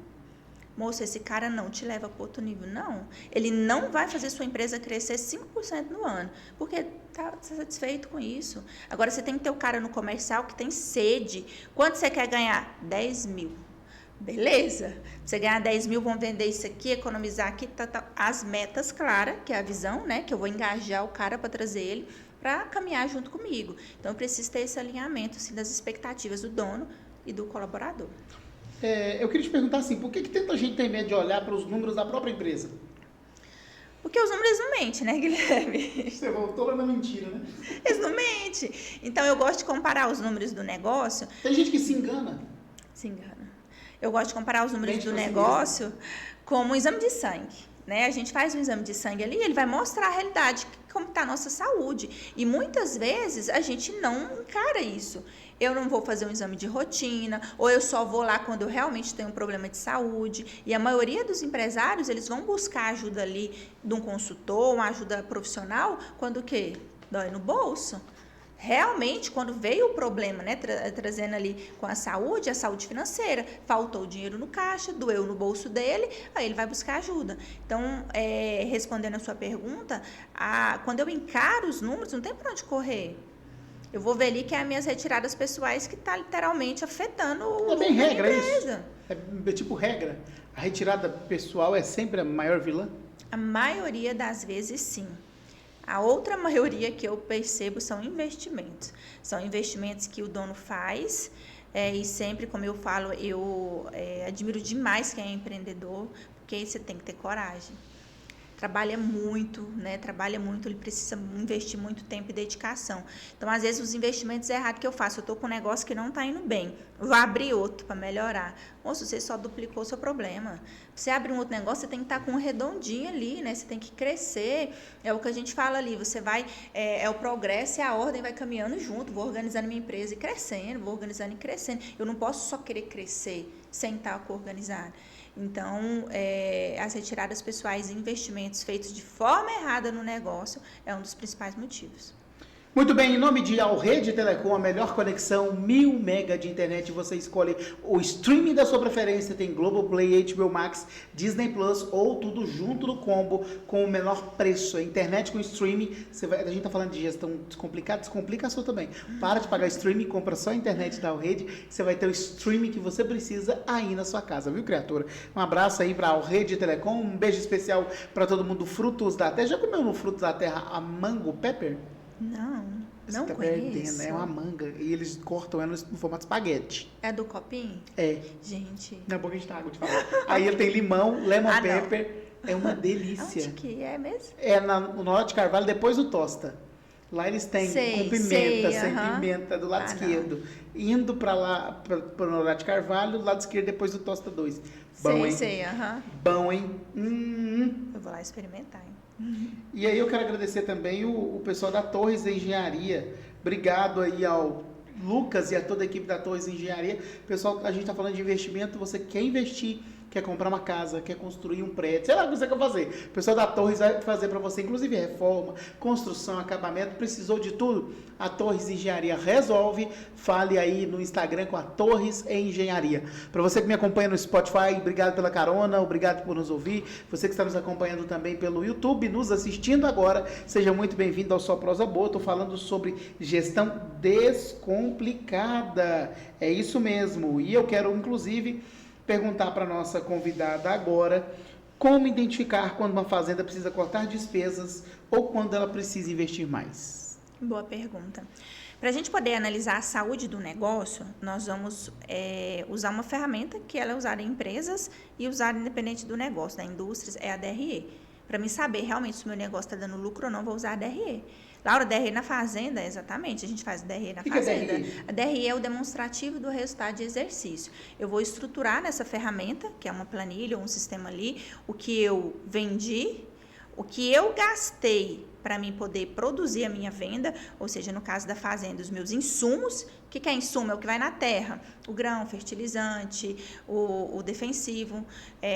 Moça, esse cara não te leva para outro nível, não. Ele não vai fazer sua empresa crescer 5% no ano, porque está satisfeito com isso. Agora, você tem que ter o cara no comercial que tem sede. Quanto você quer ganhar? 10.000. Beleza? Você ganhar 10.000, vão vender isso aqui, economizar aqui, as metas claras, que é a visão, né? Que eu vou engajar o cara para trazer ele para caminhar junto comigo. Então, eu preciso ter esse alinhamento assim, das expectativas do dono e do colaborador. Eu queria te perguntar assim, por que tanta gente tem medo de olhar para os números da própria empresa? Porque os números não mentem, né, Guilherme? Você voltou lá na mentira, né? Eles não mentem. Então, eu gosto de comparar os números do negócio. Tem gente que se engana. Se engana. Eu gosto de comparar os números do negócio como um exame de sangue. Né? A gente faz um exame de sangue ali, ele vai mostrar a realidade, como está a nossa saúde. E muitas vezes a gente não encara isso. Eu não vou fazer um exame de rotina, ou eu só vou lá quando eu realmente tenho um problema de saúde. E a maioria dos empresários, eles vão buscar ajuda ali de um consultor, uma ajuda profissional, quando o quê? Dói no bolso. Realmente, quando veio o problema, né, trazendo ali com a saúde financeira, faltou dinheiro no caixa, doeu no bolso dele, aí ele vai buscar ajuda. Então, respondendo a sua pergunta, quando eu encaro os números, não tem para onde correr. Eu vou ver ali que é as minhas retiradas pessoais que está literalmente afetando É bem regra empresa. Isso? É tipo regra? A retirada pessoal é sempre a maior vilã? A maioria das vezes, sim. A outra maioria que eu percebo são investimentos. São investimentos que o dono faz e sempre, como eu falo, eu admiro demais quem é empreendedor, porque aí você tem que ter coragem. Trabalha muito, né? Trabalha muito, ele precisa investir muito tempo e dedicação. Então, às vezes, os investimentos errados que eu faço, eu estou com um negócio que não está indo bem, vou abrir outro para melhorar. Moço, você só duplicou o seu problema. Você abre um outro negócio, você tem que estar com um redondinho ali, né? Você tem que crescer. É o que a gente fala ali, você vai, o progresso e a ordem vai caminhando junto, vou organizando minha empresa e crescendo, vou organizando e crescendo. Eu não posso só querer crescer sem estar organizado. Então, as retiradas pessoais e investimentos feitos de forma errada no negócio é um dos principais motivos. Muito bem, em nome de Alrede Telecom, a melhor conexão, 1000 mega de internet, você escolhe o streaming da sua preferência, tem Globoplay, HBO Max, Disney Plus ou tudo junto no combo com o menor preço. A internet com streaming, a gente tá falando de gestão descomplicada, descomplica a sua também. Para de pagar streaming, compra só a internet da Alrede, você vai ter o streaming que você precisa aí na sua casa, viu, criatura? Um abraço aí para Alrede Telecom, um beijo especial para todo mundo do Frutos da Terra. Já comeu no Frutos da Terra a mango pepper? Não Você tá conheço. perdendo, é uma manga. E eles cortam ela no formato espaguete. É do copinho? É. Gente. Na boca de água, te falar. Aí ele tem limão, lemon pepper. Não. É uma delícia. Onde que é mesmo? É no Norte de Carvalho, depois do Tosta. Lá eles têm com pimenta, sem pimenta, do lado esquerdo. Não. Indo pra lá, pro Norte de Carvalho, do lado esquerdo, depois do Tosta 2. Bom, hein? Bom, hein? Eu vou lá experimentar, hein? E aí eu quero agradecer também o pessoal da Torres Engenharia. Obrigado aí ao Lucas e a toda a equipe da Torres Engenharia. Pessoal, a gente está falando de investimento, você quer investir, quer comprar uma casa, quer construir um prédio, sei lá o que você quer fazer. O pessoal da Torres vai fazer para você, inclusive reforma, construção, acabamento, precisou de tudo? A Torres Engenharia resolve. Fale aí no Instagram com a Torres Engenharia. Para você que me acompanha no Spotify, obrigado pela carona, obrigado por nos ouvir. Você que está nos acompanhando também pelo YouTube, nos assistindo agora, seja muito bem-vindo ao Só Prosa Boa. Estou falando sobre gestão descomplicada. É isso mesmo. E eu quero, inclusive, perguntar para nossa convidada agora como identificar quando uma fazenda precisa cortar despesas ou quando ela precisa investir mais. Boa pergunta. Para a gente poder analisar a saúde do negócio, nós vamos usar uma ferramenta que ela é usada em empresas e usada independente do negócio, da indústria, é a DRE. Para mim saber realmente se o meu negócio está dando lucro ou não, vou usar a DRE. Laura, DRE na fazenda, exatamente, a gente faz DRE na fazenda. A DRE é o demonstrativo do resultado de exercício. Eu vou estruturar nessa ferramenta, que é uma planilha ou um sistema ali, o que eu vendi, o que eu gastei para mim poder produzir a minha venda, ou seja, no caso da fazenda, os meus insumos. O que é insumo? É o que vai na terra. O grão, o fertilizante, o defensivo,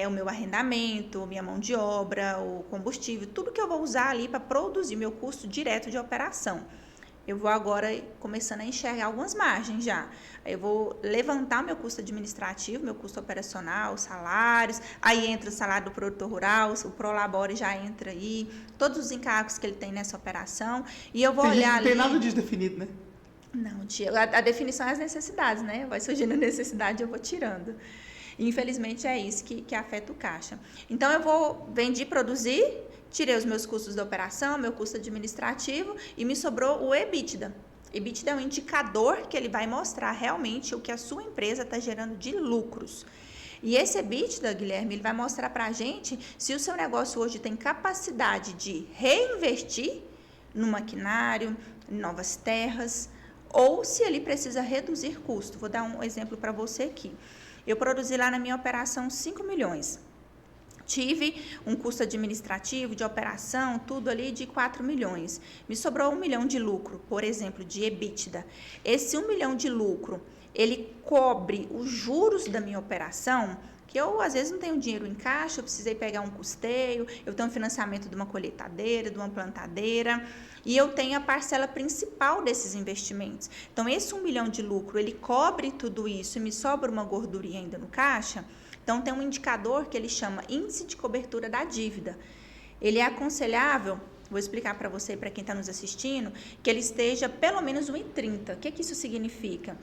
o meu arrendamento, minha mão de obra, o combustível, tudo que eu vou usar ali para produzir meu custo direto de operação. Eu vou agora começando a enxergar algumas margens já. Eu vou levantar meu custo administrativo, meu custo operacional, salários. Aí entra o salário do produtor rural, o Prolabore já entra aí. Todos os encargos que ele tem nessa operação. E eu vou olhar ali... Não tem nada disso definido, né? Não, tia. A definição é as necessidades, né? Vai surgindo a necessidade, eu vou tirando. E, infelizmente, é isso que afeta o caixa. Então, eu vou vender, produzir... Tirei os meus custos de operação, meu custo administrativo e me sobrou o EBITDA. EBITDA é um indicador que ele vai mostrar realmente o que a sua empresa está gerando de lucros. E esse EBITDA, Guilherme, ele vai mostrar para a gente se o seu negócio hoje tem capacidade de reinvestir no maquinário, em novas terras, ou se ele precisa reduzir custo. Vou dar um exemplo para você aqui. Eu produzi lá na minha operação 5 milhões. Tive um custo administrativo, de operação, tudo ali de 4 milhões. Me sobrou 1 milhão de lucro, por exemplo, de EBITDA. Esse 1 milhão de lucro, ele cobre os juros da minha operação, que eu, às vezes, não tenho dinheiro em caixa, eu precisei pegar um custeio, eu tenho um financiamento de uma colheitadeira, de uma plantadeira, e eu tenho a parcela principal desses investimentos. Então, esse 1 milhão de lucro, ele cobre tudo isso e me sobra uma gordurinha ainda no caixa. Então, tem um indicador que ele chama índice de cobertura da dívida. Ele é aconselhável, vou explicar para você e para quem está nos assistindo, que ele esteja pelo menos 1,30. O que isso significa?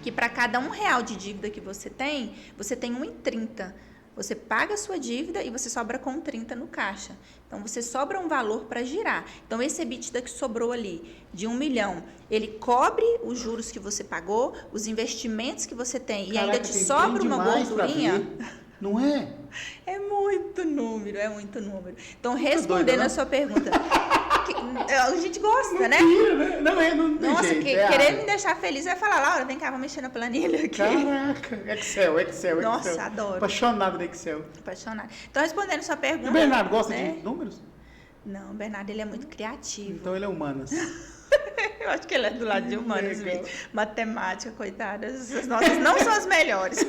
Que para cada R$1 de dívida que você tem 1,30. Você paga a sua dívida e você sobra com 30 no caixa. Então, você sobra um valor para girar. Então, esse EBITDA que sobrou ali, de 1 milhão, ele cobre os juros que você pagou, os investimentos que você tem, e ainda te sobra uma gordurinha. Não é? É muito número, é muito número. Então, respondendo a sua pergunta, a gente gosta, né? Não tem Nossa, jeito, querer me deixar feliz, vai falar, Laura, vem cá, vamos mexer na planilha aqui. Caraca, Excel. Nossa, adoro. Apaixonado no Excel. Apaixonado. Então, respondendo a sua pergunta... O Bernardo gosta de números? Não, o Bernardo, ele é muito criativo. Então, ele é humanas. Eu acho que ele é do lado de humanas mesmo. Matemática, coitada, as nossas não são as melhores.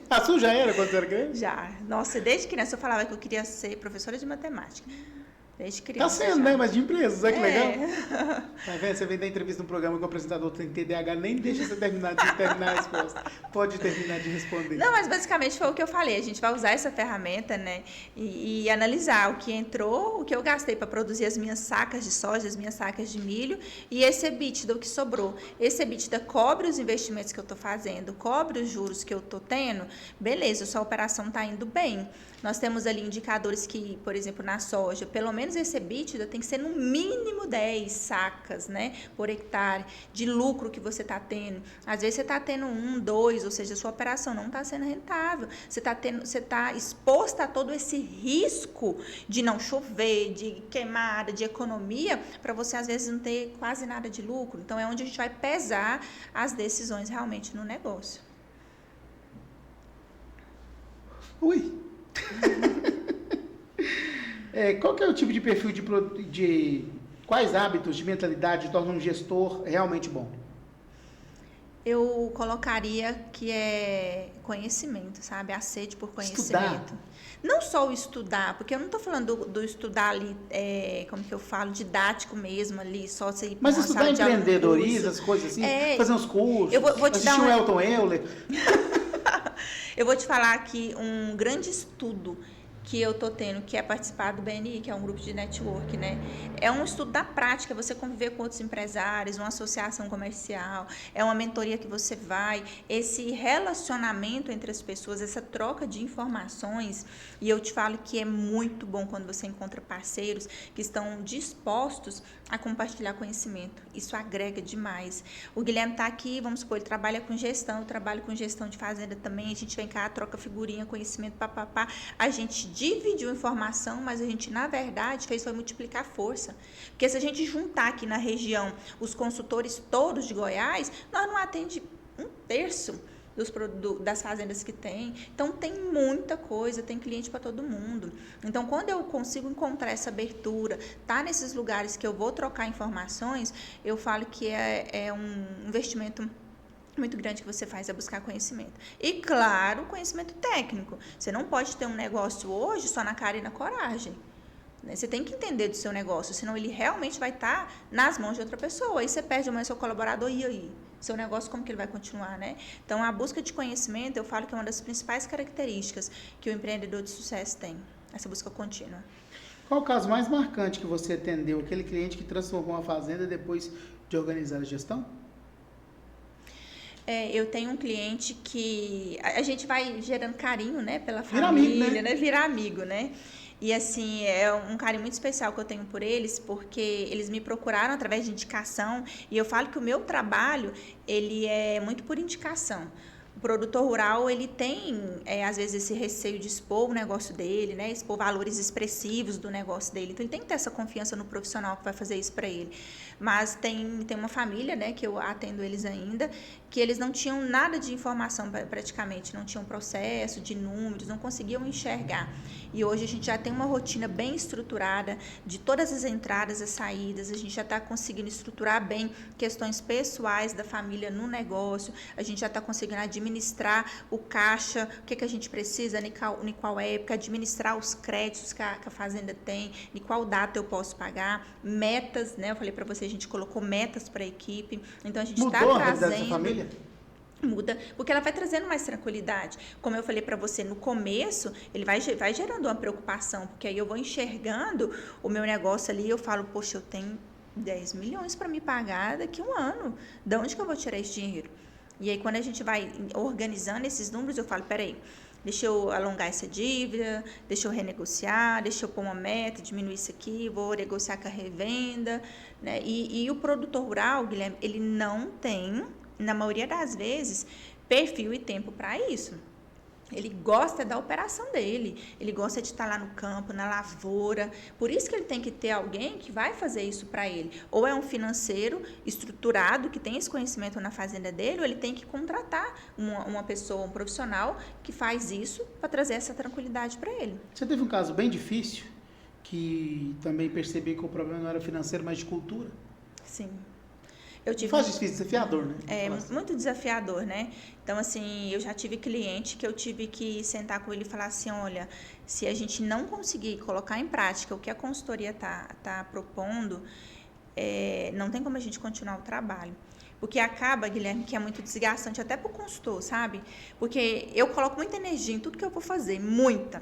A sua já era quando você era grande? Já. Nossa, desde criança eu falava que eu queria ser professora de matemática. Desde Tá criança. sendo, já. né? Mas de empresas, olha que legal. É. Tá vendo? Você vem dar entrevista num programa que o apresentador tem TDAH, nem deixa você terminar a resposta. Pode terminar de responder. Não, mas basicamente foi o que eu falei. A gente vai usar essa ferramenta, né? E analisar o que entrou, o que eu gastei para produzir as minhas sacas de soja, as minhas sacas de milho e esse EBITDA, o que sobrou. Esse EBITDA cobre os investimentos que eu estou fazendo, cobre os juros que eu estou tendo. Beleza, sua operação está indo bem. Nós temos ali indicadores que, por exemplo, na soja, pelo menos esse EBITDA tem que ser no mínimo 10 sacas, né, por hectare de lucro que você está tendo. Às vezes você está tendo 1, 2, ou seja, a sua operação não está sendo rentável. Você está exposto a todo esse risco de não chover, de queimada, de economia, para você às vezes não ter quase nada de lucro. Então é onde a gente vai pesar as decisões realmente no negócio. Ui! Qual que é o tipo de perfil de quais hábitos de mentalidade tornam um gestor realmente bom? Eu colocaria que é conhecimento, sabe? A sede por conhecimento. Estudar. Não só o estudar, porque eu não estou falando do estudar ali, como que eu falo, didático mesmo ali, só você ir pra Mas uma estudar sala de aula, um empreendedorismo, curso. as coisas assim, É, fazer uns cursos, eu vou te assistir dar o Elton Euler. Eu vou te falar aqui um grande estudo que eu tô tendo, que é participar do BNI, que é um grupo de network, né? É um estudo da prática, você conviver com outros empresários, uma associação comercial, é uma mentoria que você vai, esse relacionamento entre as pessoas, essa troca de informações, e eu te falo que é muito bom quando você encontra parceiros que estão dispostos a compartilhar conhecimento. Isso agrega demais. O Guilherme tá aqui, vamos supor, ele trabalha com gestão, eu trabalho com gestão de fazenda também, a gente vem cá, troca figurinha, conhecimento, papapá, a gente dividiu informação, mas a gente, na verdade, foi multiplicar força. Porque se a gente juntar aqui na região os consultores todos de Goiás, nós não atende 1/3 das fazendas que tem. Então, tem muita coisa, tem cliente para todo mundo. Então, quando eu consigo encontrar essa abertura, tá nesses lugares que eu vou trocar informações, eu falo que é um investimento muito grande que você faz é buscar conhecimento. E, claro, conhecimento técnico. Você não pode ter um negócio hoje só na cara e na coragem. Né? Você tem que entender do seu negócio, senão ele realmente vai estar nas mãos de outra pessoa. Aí você perde amanhã seu colaborador e aí? Seu negócio, como que ele vai continuar, né? Então, a busca de conhecimento, eu falo que é uma das principais características que o empreendedor de sucesso tem. Essa busca contínua. Qual o caso mais marcante que você atendeu? Aquele cliente que transformou a fazenda depois de organizar a gestão? Eu tenho um cliente que a gente vai gerando carinho, né, pela Vira família, amigo, né? Virar amigo, né? E assim, é um carinho muito especial que eu tenho por eles, porque eles me procuraram através de indicação, e eu falo que o meu trabalho, ele é muito por indicação. O produtor rural, ele tem, às vezes, esse receio de expor o negócio dele, né? Expor valores expressivos do negócio dele. Então, ele tem que ter essa confiança no profissional que vai fazer isso para ele. Mas tem uma família, né, que eu atendo eles ainda, que eles não tinham nada de informação praticamente, não tinham processo de números, não conseguiam enxergar. E hoje a gente já tem uma rotina bem estruturada de todas as entradas e saídas, a gente já está conseguindo estruturar bem questões pessoais da família no negócio, a gente já está conseguindo administrar o caixa, o que a gente precisa, em qual época, administrar os créditos que a fazenda tem, em qual data eu posso pagar, metas, né? Eu falei para você, a gente colocou metas para a equipe, então a gente está Mudou a realidade trazendo... dessa família? Muda, porque ela vai trazendo mais tranquilidade. Como eu falei para você no começo, ele vai gerando uma preocupação, porque aí eu vou enxergando o meu negócio ali e eu falo, poxa, eu tenho 10 milhões para me pagar daqui a um ano. De onde que eu vou tirar esse dinheiro? E aí, quando a gente vai organizando esses números, eu falo, peraí, deixa eu alongar essa dívida, deixa eu renegociar, deixa eu pôr uma meta, diminuir isso aqui, vou negociar com a revenda, né? E o produtor rural, Guilherme, ele não tem, na maioria das vezes, perfil e tempo para isso. Ele gosta da operação dele, ele gosta de estar lá no campo, na lavoura. Por isso que ele tem que ter alguém que vai fazer isso para ele. Ou é um financeiro estruturado, que tem esse conhecimento na fazenda dele, ou ele tem que contratar uma pessoa, um profissional que faz isso para trazer essa tranquilidade para ele. Você teve um caso bem difícil, que também percebi que o problema não era financeiro, mas de cultura? Sim. Eu tive Faz difícil, desafiador, né? É muito desafiador, né? Então, assim, eu já tive cliente que eu tive que sentar com ele e falar assim, olha, se a gente não conseguir colocar em prática o que a consultoria tá propondo, não tem como a gente continuar o trabalho. Porque acaba, Guilherme, que é muito desgastante até para o consultor, sabe? Porque eu coloco muita energia em tudo que eu vou fazer, muita.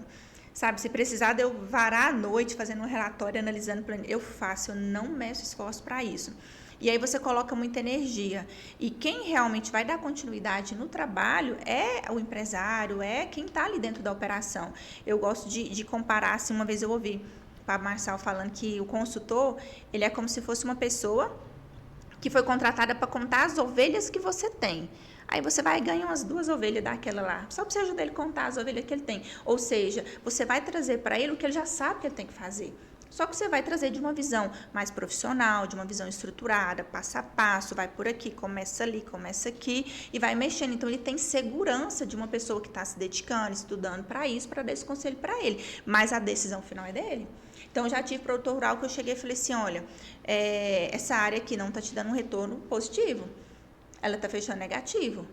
Sabe, se precisar de eu varar à noite fazendo um relatório, analisando, eu faço, eu não meço esforço para isso. E aí você coloca muita energia. E quem realmente vai dar continuidade no trabalho é o empresário, é quem está ali dentro da operação. Eu gosto de comparar, assim, uma vez eu ouvi o Pablo Marçal falando que o consultor, ele é como se fosse uma pessoa que foi contratada para contar as ovelhas que você tem. Aí você vai e ganha umas 2 ovelhas daquela lá, só para você ajudar ele a contar as ovelhas que ele tem. Ou seja, você vai trazer para ele o que ele já sabe que ele tem que fazer. Só que você vai trazer de uma visão mais profissional, de uma visão estruturada, passo a passo, vai por aqui, começa ali, começa aqui e vai mexendo. Então, ele tem segurança de uma pessoa que está se dedicando, estudando para isso, para dar esse conselho para ele. Mas a decisão final é dele. Então, eu já tive produtor rural que eu cheguei e falei assim, olha, essa área aqui não está te dando um retorno positivo, ela está fechando negativo.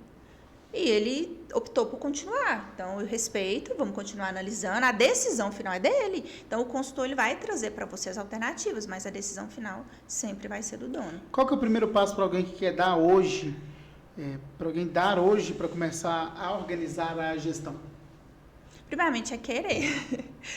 E ele optou por continuar. Então, eu respeito, vamos continuar analisando. A decisão final é dele. Então, o consultor ele vai trazer para você as alternativas, mas a decisão final sempre vai ser do dono. Qual que é o primeiro passo para alguém que quer dar hoje, para alguém dar hoje para começar a organizar a gestão? Primeiramente é querer.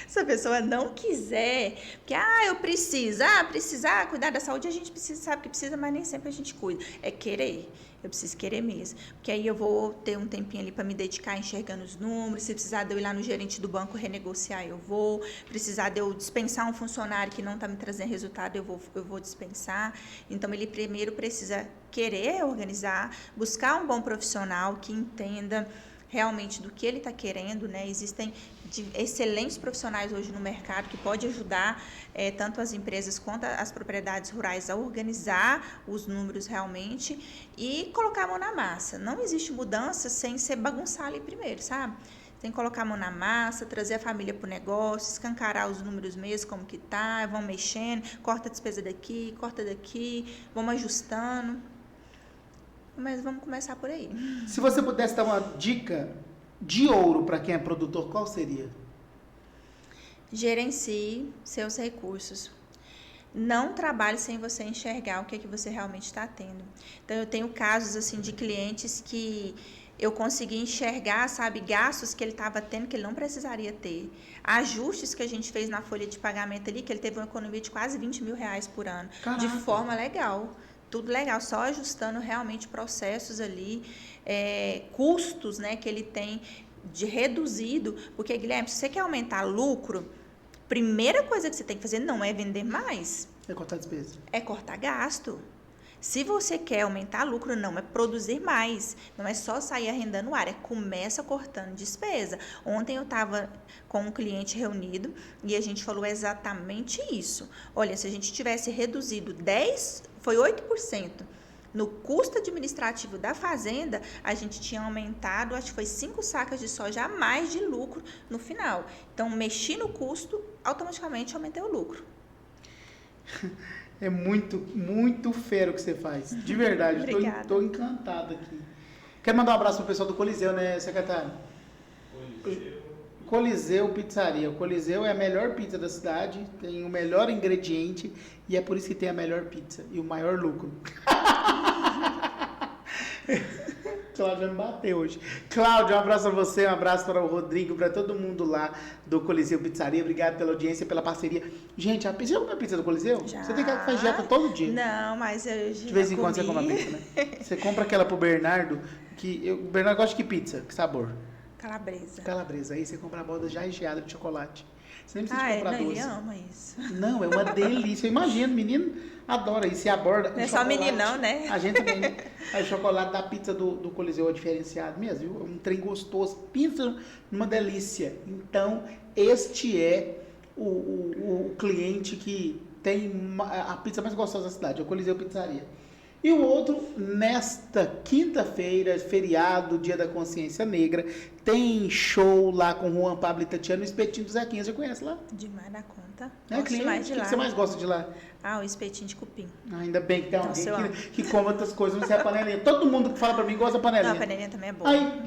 Se a pessoa não quiser, porque, eu preciso, precisar cuidar da saúde, a gente precisa, sabe que precisa, mas nem sempre a gente cuida. É querer. Eu preciso querer mesmo. Porque aí eu vou ter um tempinho ali para me dedicar enxergando os números. Se precisar de eu ir lá no gerente do banco renegociar, eu vou. Precisar de eu dispensar um funcionário que não está me trazendo resultado, eu vou dispensar. Então, ele primeiro precisa querer organizar, buscar um bom profissional que entenda realmente do que ele está querendo, né? Existem excelentes profissionais hoje no mercado que podem ajudar tanto as empresas quanto as propriedades rurais a organizar os números realmente e colocar a mão na massa. Não existe mudança sem ser bagunçar ali primeiro, sabe? Tem que colocar a mão na massa, trazer a família para o negócio, escancarar os números mesmo, como que tá, vão mexendo, corta a despesa daqui, corta daqui, vamos ajustando. Mas vamos começar por aí. Se você pudesse dar uma dica de ouro para quem é produtor, qual seria? Gerencie seus recursos. Não trabalhe sem você enxergar o que é que você realmente está tendo. Então, eu tenho casos assim de clientes que eu consegui enxergar, sabe, gastos que ele estava tendo que ele não precisaria ter. Ajustes que a gente fez na folha de pagamento ali, que ele teve uma economia de quase R$20 mil por ano. Caraca. De forma legal. Tudo legal, só ajustando realmente processos ali, custos, né, que ele tem de reduzido. Porque, Guilherme, se você quer aumentar lucro, primeira coisa que você tem que fazer não é vender mais. É cortar despesa. É cortar gasto. Se você quer aumentar lucro, não é produzir mais. Não é só sair arrendando área. Começa cortando despesa. Ontem eu estava com um cliente reunido e a gente falou exatamente isso. Olha, se a gente tivesse reduzido 8% no custo administrativo da fazenda, a gente tinha aumentado, acho que foi 5 sacas de soja a mais de lucro no final. Então, mexi no custo, automaticamente aumentei o lucro. É muito, muito fero o que você faz. De verdade, estou encantado aqui. Quero mandar um abraço pro pessoal do Coliseu, né, secretário? Coliseu Pizzaria. O Coliseu é a melhor pizza da cidade, tem o melhor ingrediente e é por isso que tem a melhor pizza e o maior lucro. Cláudia me bateu hoje. Cláudia, um abraço para você, um abraço para o Rodrigo, para todo mundo lá do Coliseu Pizzaria. Obrigado pela audiência, pela parceria. Gente, já comeu a pizza do Coliseu? Já. Você tem que fazer dieta todo dia. Não, mas eu já de vez em comi. quando você come a pizza, né? Você compra aquela pro Bernardo, o Bernardo gosta de que pizza? Que sabor? Calabresa. Calabresa. Aí você compra a borda já recheada de chocolate. Você nem precisa comprar não, doce. ele ama isso. Não, é uma delícia. Imagina, menino adora isso. E a borda... Não é só meninão, né? A gente também. O chocolate da pizza do Coliseu é diferenciado mesmo, viu? É um trem gostoso. Pizza numa delícia. Então, este é o cliente que tem a pizza mais gostosa da cidade. É o Coliseu Pizzaria. E o outro, nesta quinta-feira, feriado, Dia da Consciência Negra, tem show lá com Juan Pablo e Tatiana, o Espetinho do Zequinha. Você conhece lá? Demais da conta. encanta. É Gosto cliente? demais de O que lá. você mais gosta de lá? Ah, o espetinho de cupim. Ainda bem que tem Nossa, eu alguém amo. que come outras coisas, não sei a panelinha. Todo mundo que fala pra mim gosta da Não, panelinha. a panelinha também é boa. Aí,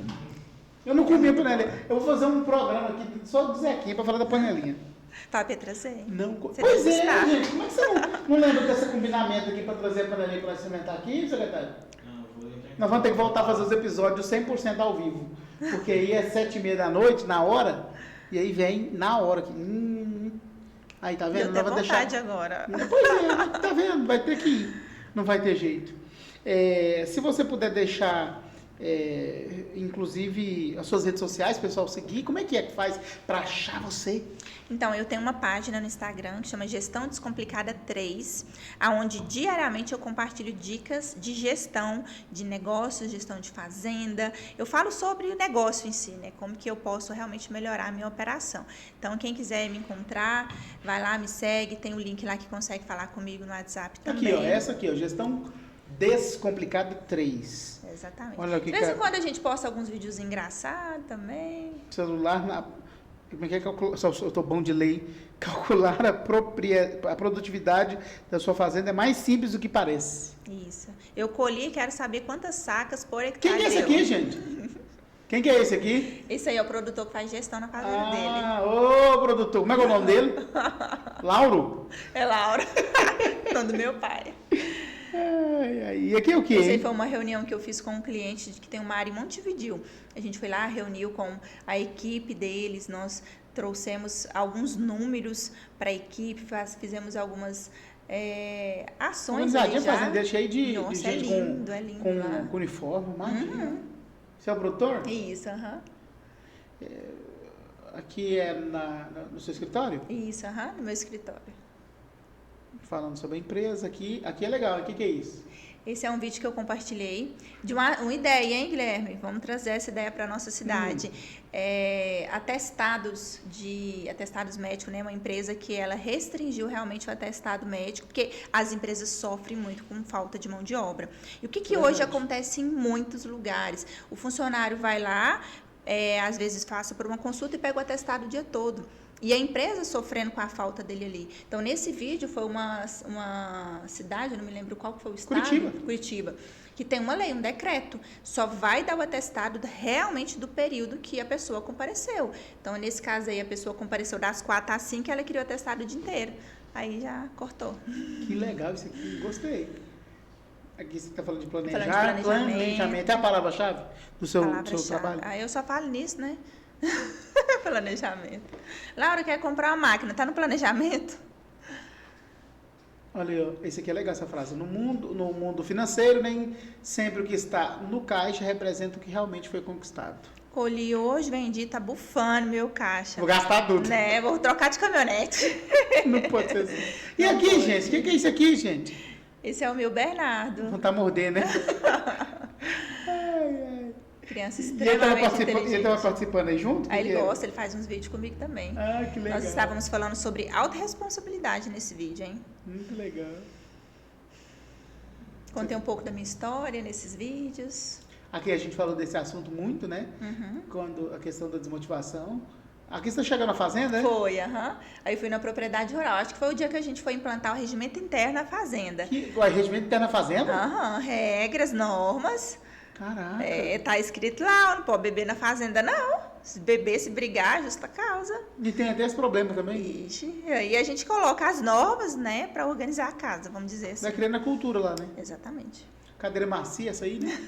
eu não comi a panelinha. Eu vou fazer um programa aqui só do Zequinha pra falar da panelinha. Fábio, trazer. Não, Você pois deve é, gostar. gente. Como é que você não lembra desse combinamento aqui pra trazer a panelinha pra experimentar aqui, secretário? Nós vamos ter que voltar a fazer os episódios 100% ao vivo. Porque aí é 7h30 da noite, na hora, e aí vem na hora aqui. Aí, tá vendo? Deu até Nós vamos vontade deixar... agora. Pois é, tá vendo? Vai ter que ir. Não vai ter jeito. Se você puder deixar, inclusive, as suas redes sociais, pessoal, seguir, como é que faz para achar você? Então, eu tenho uma página no Instagram que chama Gestão Descomplicada 3, onde diariamente eu compartilho dicas de gestão de negócios, gestão de fazenda. Eu falo sobre o negócio em si, né? Como que eu posso realmente melhorar a minha operação. Então, quem quiser me encontrar, vai lá, me segue. Tem o link lá que consegue falar comigo no WhatsApp também. Aqui, ó, essa aqui, ó, Gestão Descomplicada 3. Exatamente. Olha aqui, De vez em cara. quando a gente posta alguns vídeos engraçados também. Celular Como é que é calcular? Eu estou bom de lei. Calcular a produtividade da sua fazenda é mais simples do que parece. Isso. Eu colhi e quero saber quantas sacas por hectare. Quem que é esse deu. aqui, gente? Quem que é esse aqui? Esse aí é o produtor que faz gestão na fazenda dele. Ô, produtor. Como é que é o nome dele? Lauro? É Laura. Nome do meu pai. E aqui é o quê? Essa aí Hein? foi uma reunião que eu fiz com um cliente que tem uma área em Montevidéu. A gente foi lá, reuniu com a equipe deles, nós trouxemos alguns números para a equipe, fizemos algumas ações ali Organizadinha, já. fazendeira cheia de Nossa, gente é lindo lá. com uniforme, imagina. Você é o produtor? Isso, aham. Aqui é no seu escritório? Isso, aham, no meu escritório. Falando sobre a empresa aqui. Aqui é legal. O que é isso? Esse é um vídeo que eu compartilhei de uma ideia, hein, Guilherme? Vamos trazer essa ideia para a nossa cidade. Atestados médicos, né? Uma empresa que ela restringiu realmente o atestado médico, porque as empresas sofrem muito com falta de mão de obra. E o que hoje acontece em muitos lugares? O funcionário vai lá, às vezes passa por uma consulta e pega o atestado o dia todo. E a empresa sofrendo com a falta dele ali. Então, nesse vídeo, foi uma cidade, eu não me lembro qual foi o estado. Curitiba. Que tem uma lei, um decreto. Só vai dar o atestado realmente do período que a pessoa compareceu. Então, nesse caso aí, a pessoa compareceu das 4 às 5, ela queria o atestado o dia inteiro. Aí já cortou. Que legal isso aqui. Gostei. Aqui você está falando de planejar. Falando de planejamento. É a palavra-chave do seu trabalho? Eu só falo nisso, né? Planejamento. Laura quer comprar uma máquina, tá no planejamento? Olha aí, ó, esse aqui é legal essa frase. No mundo financeiro, nem sempre o que está no caixa representa o que realmente foi conquistado. Colhi hoje, vendi, tá bufando meu caixa. Vou gastar tudo. Né? Vou trocar de caminhonete. Não pode ser assim. E aqui, gente? O que é isso aqui, gente? Esse é o meu Bernardo. Não tá mordendo, né? Criança E ele extremamente inteligente. ele estava participando aí junto? Aí ele gosta, ele faz uns vídeos comigo também. Ah, que legal. Nós estávamos falando sobre autorresponsabilidade nesse vídeo, hein? Muito legal. Contei um pouco da minha história nesses vídeos. Aqui a gente falou desse assunto muito, né? Quando a questão da desmotivação. Aqui você chegou na fazenda, né? Foi, aham. Aí fui na propriedade rural. Acho que foi o dia que a gente foi implantar o regimento interno na fazenda. O regimento interno na fazenda? Aham, regras, normas. Caraca. Tá escrito lá, não pode beber na fazenda, não. Se beber, se brigar, justa causa. E tem até esse problema também. Ixi, e aí a gente coloca as normas, né, para organizar a casa, vamos dizer assim. Vai criando a cultura lá, né? Exatamente. Cadeira macia essa aí, né?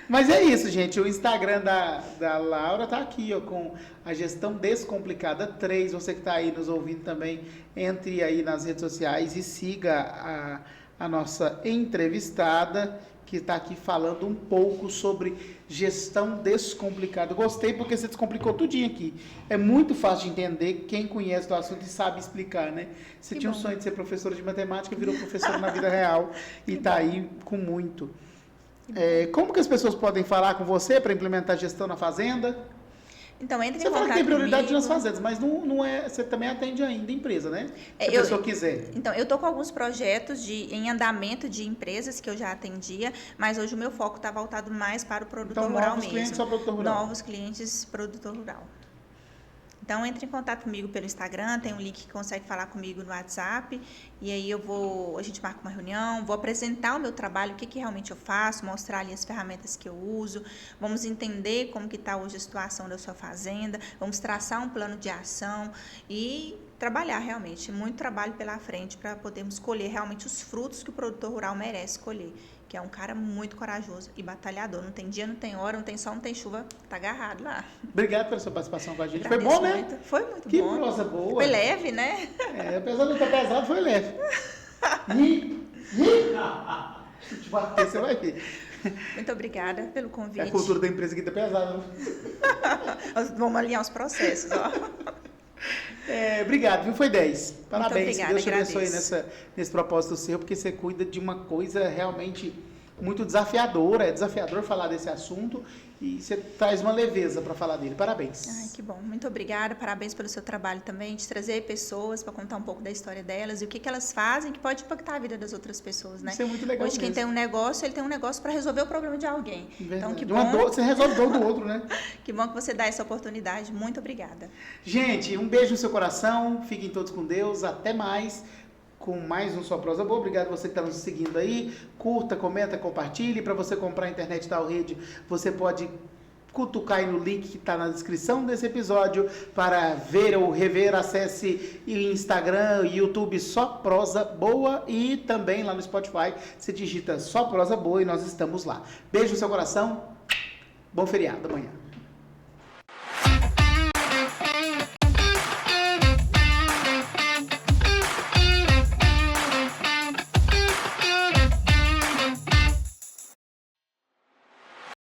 Mas é isso, gente. O Instagram da Laura tá aqui, ó, com a Gestão Descomplicada 3. Você que tá aí nos ouvindo também, entre aí nas redes sociais e siga a nossa entrevistada, que está aqui falando um pouco sobre gestão descomplicada. Gostei porque você descomplicou tudinho aqui. É muito fácil de entender quem conhece do assunto e sabe explicar, né? Você tinha um sonho de ser professora de matemática, virou professora na vida real e está aí com muito. Como que as pessoas podem falar com você para implementar gestão na fazenda? Então, entre Você em fala que contato tem prioridade comigo. nas fazendas, mas não é. Você também atende ainda empresa, né? Se a Eu- pessoa quiser. Então, eu tô com alguns projetos em andamento de empresas que eu já atendia, mas hoje o meu foco está voltado mais para o produtor Então, rural novos mesmo. clientes só produtor rural. Novos clientes, produtor rural. Então, entre em contato comigo pelo Instagram, tem um link que consegue falar comigo no WhatsApp, e aí a gente marca uma reunião, vou apresentar o meu trabalho, o que realmente eu faço, mostrar ali as ferramentas que eu uso, vamos entender como que está hoje a situação da sua fazenda, vamos traçar um plano de ação e trabalhar realmente, muito trabalho pela frente para podermos colher realmente os frutos que o produtor rural merece colher, que é um cara muito corajoso e batalhador. Não tem dia, não tem hora, não tem sol, não tem chuva, tá agarrado lá. Obrigado pela sua participação com a gente. Agradeço Foi bom, né? muito. Foi muito Que bom. prosa boa. Foi leve, né? Apesar de estar pesado, foi leve. Se te bater, você vai ver. Muito obrigada pelo convite. A cultura da empresa aqui tá pesada. Vamos alinhar os processos, ó. Obrigado, viu? Foi 10. Parabéns. Obrigada, Deus te abençoe agradeço. nesse propósito seu, porque você cuida de uma coisa realmente muito desafiadora. É desafiador falar desse assunto e você traz uma leveza para falar dele. Parabéns. Ai, que bom. Muito obrigada. Parabéns pelo seu trabalho também, de trazer pessoas para contar um pouco da história delas e o que elas fazem que pode impactar a vida das outras pessoas, né? Isso é muito legal. Hoje, quem tem um negócio, ele tem um negócio para resolver o problema de alguém. Verdade. Então, que Uma bom. dor, você resolve dor do outro, né? Que bom que você dá essa oportunidade. Muito obrigada. Gente, um beijo no seu coração. Fiquem todos com Deus. Até mais. Com mais um Só Prosa Boa. Obrigado a você que está nos seguindo aí. Curta, comenta, compartilhe. Para você comprar a internet da Rede, você pode cutucar aí no link que está na descrição desse episódio para ver ou rever. Acesse o Instagram, YouTube Só Prosa Boa e também lá no Spotify você digita Só Prosa Boa e nós estamos lá. Beijo no seu coração. Bom feriado amanhã.